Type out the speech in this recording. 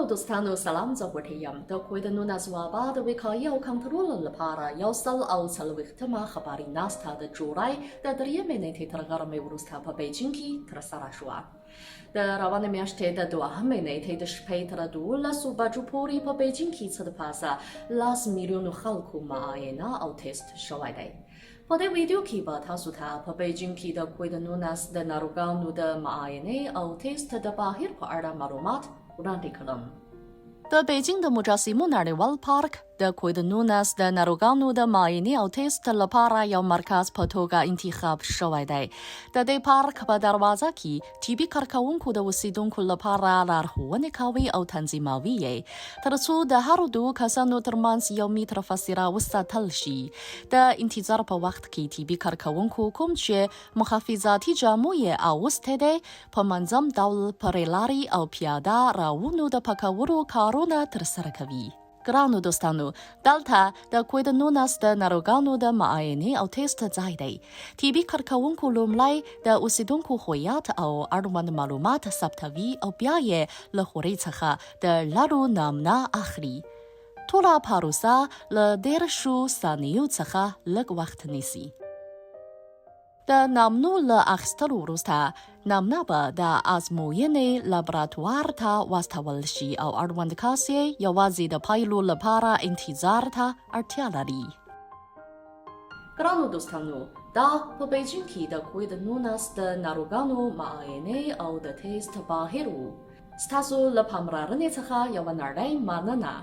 ګرانو دوستانو سلام زه غوټۍ یم د کووید 19 وبا د وقایې او کنټرول لپاره یو سل او څلوېښتمه خبري ناسته د جولای د درېیمې نېټې تر غرمې وروسته په بېجينګ کې ترسره شوه. د روانې مياشتې د دوهمې نېټې د شپې تر 12 بجو پورې په بېجينګ کې څه د پاسه 10 میلیونو خلکو معاینه او تېست شوی دی. په دې ویډیو کې به تاسو ته په بېجينګ کې د کووید 19 د ناروغانو د معاینې او تېست د بهير په اړه معلومات وړاندې کړم. د بېجينګ د مجسمو نړیوال پارک د کووید 19 د ناروغانو د معاینې او تېست لپاره یو مرکز په توګه انتخاب شوی دی. د دې پارک په دروازه کې طبي کارکوونکو د اوسیدونکو لپاره لارښوونې کوي او تنظیموي یې تر څو د هرو دوو کسانو ترمنځ یو متر فاصله وساتل شي. د انتظار په وخت کې طبي کارکوونکو کوم چې محافظاتي جامو یې اغوستی دی په منظم ډول پرې لارې او پیاده راونو د پاکولو کارونه ترسره کوي. ګرانو دوستانو دلته د کووید 19 د ناروغانو د معاینې او تېست ځای دی. طبي کارکوونکو لومړی د اوسیدونکو هویت او اړوند معلومات ثبتوي او بیا یې له خورۍ څخه د لارو نامونه اخلي. ټوله پروسه له 10 ثانیو څخه لږ وخت نیسي. د نامنو له اخیستلو وروسته نامنه به د ازموینې لابراتوار ته واستول شي او اړوند کس یې یوازې د پایلو لپاره انتظار ته اړتیا لري. ګرانو دوستانو دا په بېجينګ کې د کووید 19 د ناروغانو معاینې او د تېست بهير و. ستاسو له پاملرنې څخه یوه نړۍ مننه.